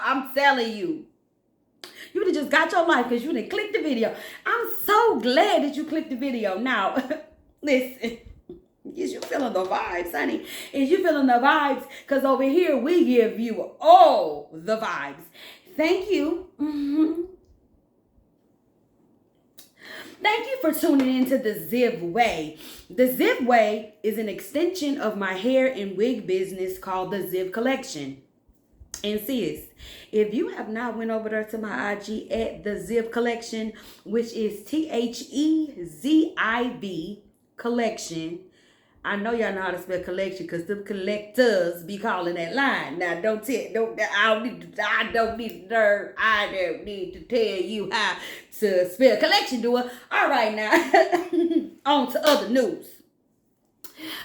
I'm telling you. You would have just got your life because you didn't click the video. I'm so glad that you clicked the video. Now, listen. Is you feeling the vibes, honey? Is you feeling the vibes? Because over here, we give you all the vibes. Thank you. Thank you for tuning into the Ziv Way. The Ziv Way is an extension of my hair and wig business called the Ziv Collection. And sis, if you have not went over there to my IG at the Ziv Collection, which is THEZIV Collection. I know y'all know how to spell collection because the collectors be calling that line. Now I don't need to tell you how to spell collection, do it. All right, now on to other news.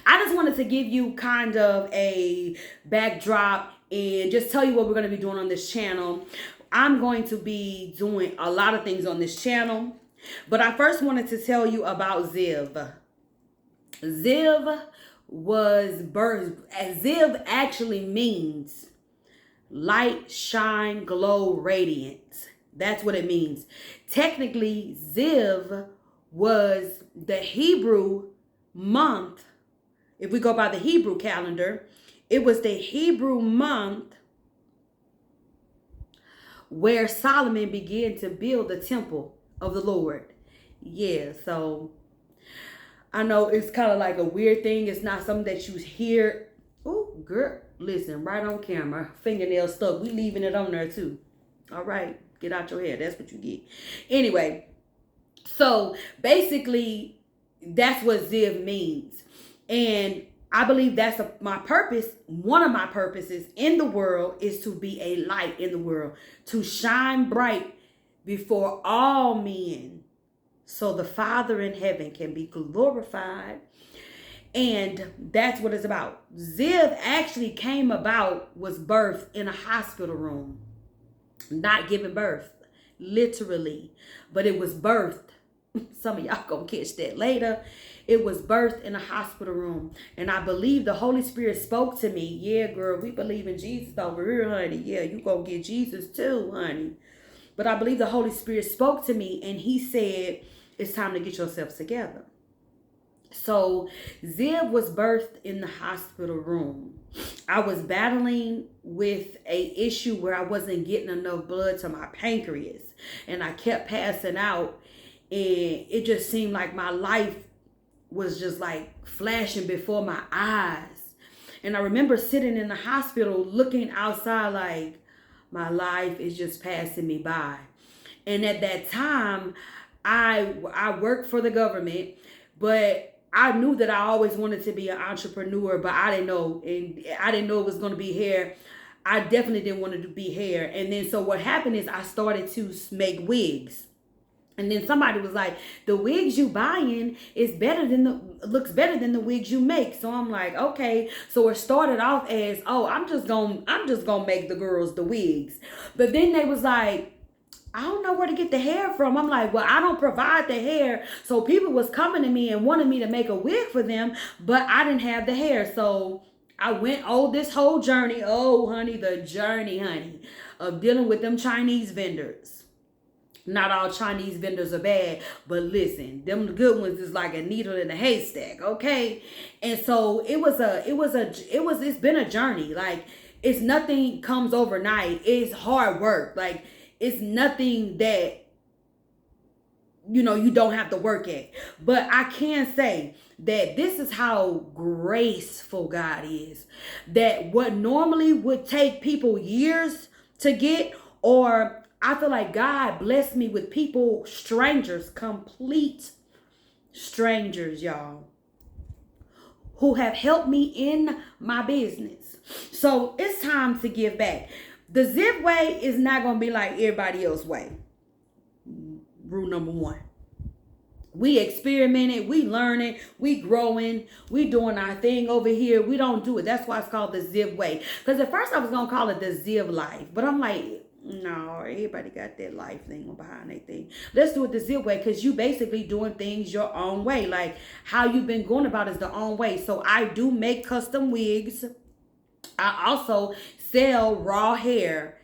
I just wanted to give you kind of a backdrop and just tell you what we're going to be doing on this channel. I'm going to be doing a lot of things on this channel, but I first wanted to tell you about Ziv. Ziv was birthed, Ziv actually means light, shine, glow, radiance. That's what it means. Technically, Ziv was the Hebrew month. If we go by the Hebrew calendar, it was the Hebrew month where Solomon began to build the temple of the Lord. Yeah, so I know it's kind of like a weird thing. It's not something that you hear. Oh, girl, listen, right on camera. Fingernail stuck. We leaving it on there too. All right, get out your hair. That's what you get. Anyway, so basically, that's what Ziv means. And I believe that's my purpose. One of my purposes in the world is to be a light in the world, to shine bright before all men, so the Father in heaven can be glorified. And that's what it's about. Ziv actually came about, was birthed in a hospital room. Not giving birth, literally. But it was birthed. Some of y'all gonna catch that later. It was birthed in a hospital room. And I believe the Holy Spirit spoke to me. Yeah, girl, we believe in Jesus over here, honey. Yeah, you gonna get Jesus too, honey. But I believe the Holy Spirit spoke to me and he said, it's time to get yourselves together. So Ziv was birthed in the hospital room. I was battling with an issue where I wasn't getting enough blood to my pancreas. And I kept passing out. And it just seemed like my life was just like flashing before my eyes. And I remember sitting in the hospital looking outside like my life is just passing me by. And at that time, I worked for the government, but I knew that I always wanted to be an entrepreneur, but I didn't know. And I didn't know it was going to be hair. I definitely didn't want it to be hair. And then so what happened is I started to make wigs. And then somebody was like, the wigs you buying is looks better than the wigs you make. So I'm like, okay. So it started off as, oh, I'm just gonna make the girls the wigs. But then they was like, I don't know where to get the hair from. I'm like, well, I don't provide the hair. So people was coming to me and wanted me to make a wig for them, but I didn't have the hair. So I went, this whole journey. Oh, honey, the journey, honey, of dealing with them Chinese vendors. Not all Chinese vendors are bad, but listen, them good ones is like a needle in a haystack, okay? And so it's been a journey. Like, it's nothing comes overnight. It's hard work. Like, it's nothing that, you don't have to work at. But I can say that this is how graceful God is. That what normally would take people years to get, or I feel like God blessed me with people, strangers, complete strangers, y'all, who have helped me in my business. So it's time to give back. The Ziv Way is not going to be like everybody else's way. Rule number one. We experimenting, we learning, we growing, we doing our thing over here. We don't do it. That's why it's called the Ziv Way. Because at first I was going to call it the Ziv Life. But I'm like, no, everybody got that life thing behind their thing. Let's do it the Ziv Way, because you basically doing things your own way. Like how you've been going about is the own way. So I do make custom wigs. I also sell raw hair.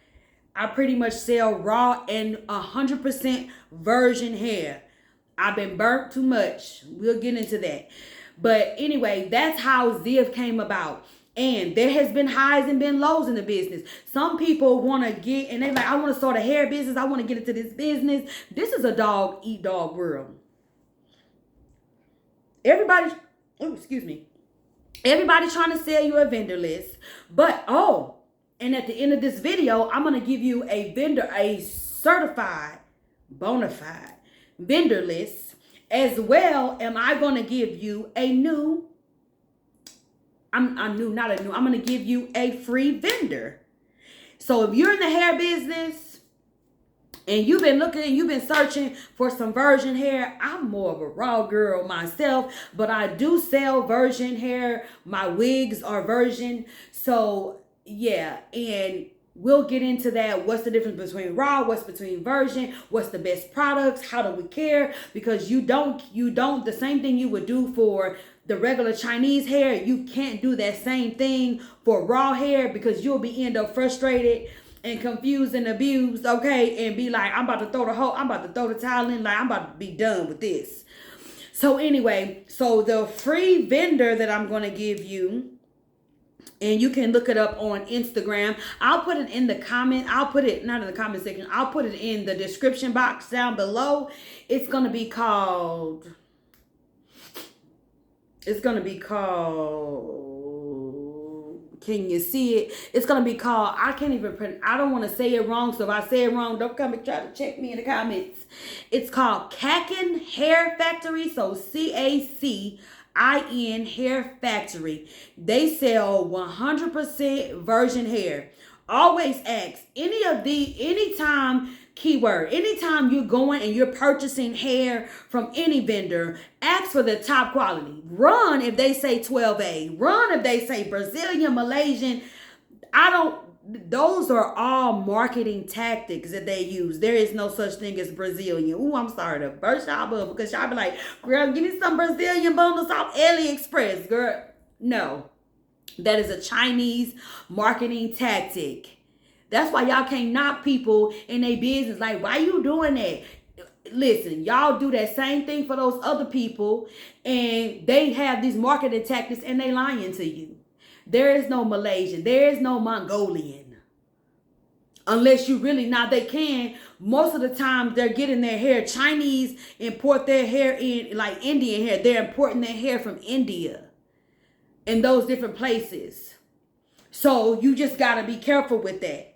I pretty much sell raw and 100% virgin hair. I've been burnt too much. We'll get into that. But anyway, that's how Ziv came about. And there has been highs and been lows in the business. Some people want to get, and they're like, I want to start a hair business. I want to get into this business. This is a dog eat dog world. Everybody, everybody trying to sell you a vendor list. But, and at the end of this video, I'm going to give you a certified, bona fide vendor list. As well, am I going to give you I'm going to give you a free vendor. So if you're in the hair business and you've been looking and you've been searching for some virgin hair, I'm more of a raw girl myself, but I do sell virgin hair. My wigs are virgin. So yeah, and we'll get into that. What's the difference between raw? What's between virgin? What's the best products? How do we care? Because you don't, the same thing you would do for the regular Chinese hair, you can't do that same thing for raw hair, because you'll end up frustrated and confused and abused, okay? And be like, I'm about to throw the towel in, like I'm about to be done with this. So anyway, so the free vendor that I'm going to give you, and you can look it up on Instagram. I'll put it in the comment. I'll put it, not in the comment section. I'll put it in the description box down below. It's going to be called, can you see it? It's going to be called, I don't want to say it wrong. So if I say it wrong, don't come and try to check me in the comments. It's called CacinHairFactory. So CacinHairFactory. They sell 100% virgin hair. Always ask anytime you're going and you're purchasing hair from any vendor, ask for the top quality. Run if they say 12A. Run if they say Brazilian, Malaysian. Those are all marketing tactics that they use. There is no such thing as Brazilian. Ooh, I'm sorry to burst y'all bubble, because y'all be like, girl, give me some Brazilian bundles off AliExpress, girl. No, that is a Chinese marketing tactic. That's why y'all can't knock people in their business. Like, why you doing that? Listen, y'all do that same thing for those other people, and they have these marketing tactics, and they lying to you. There is no Malaysian. There is no Mongolian. Unless you really, now they can. Most of the time they're getting their hair. Chinese import their hair in, like Indian hair. They're importing their hair from India and those different places. So you just got to be careful with that.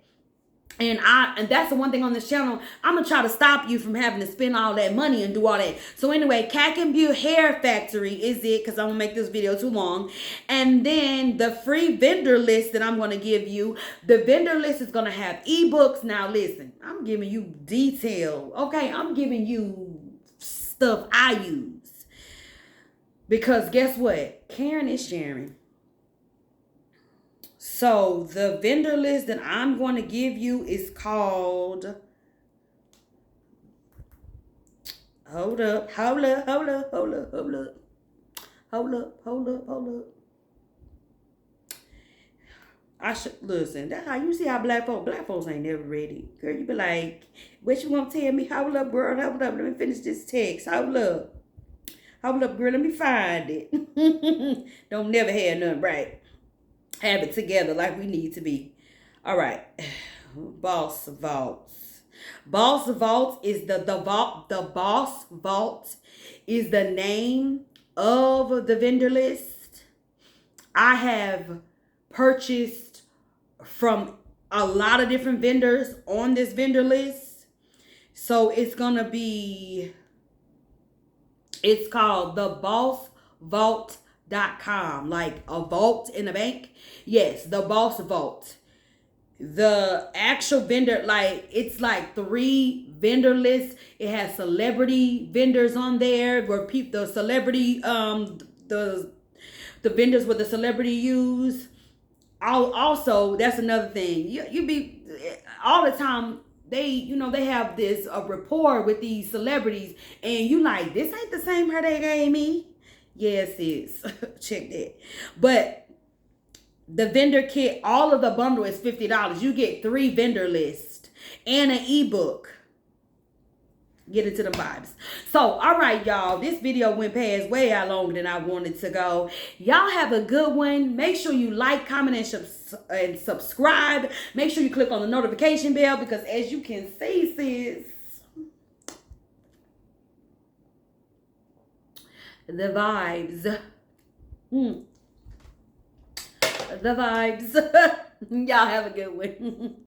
And that's the one thing on this channel. I'm going to try to stop you from having to spend all that money and do all that. So anyway, CacinHairFactory is it, because I'm going to make this video too long. And then the free vendor list that I'm going to give you. The vendor list is going to have ebooks. Now listen, I'm giving you detail. Okay, I'm giving you stuff I use. Because guess what? Karen is sharing. So the vendor list that I'm going to give you is called, hold up. Listen, that's how you see how black folks ain't never ready. Girl, you be like, what you want to tell me? Hold up, girl, hold up. Let me finish this text. Hold up, girl, let me find it. Don't never have nothing right. Have it together like we need to be. All right. Boss Vaults. Boss Vault is the Boss Vault is the name of the vendor list. I have purchased from a lot of different vendors on this vendor list. So it's called the Boss Vault.com, like a vault in a bank. Yes, the Boss Vault. The actual vendor, it's like 3 vendor lists. It has celebrity vendors on there where the celebrity, the vendors where the celebrity use. Also, that's another thing. You be all the time. They have this rapport with these celebrities, and you like, this ain't the same hair they gave me. Yes, it's check that. But the vendor kit, all of the bundle is $50. You get 3 vendor lists. and an ebook. Get into the vibes. So, all right, y'all. This video went past way out longer than I wanted to go. Y'all have a good one. Make sure you like, comment, and subscribe. Make sure you click on the notification bell because as you can see, sis, the vibes. The vibes. Y'all have a good one.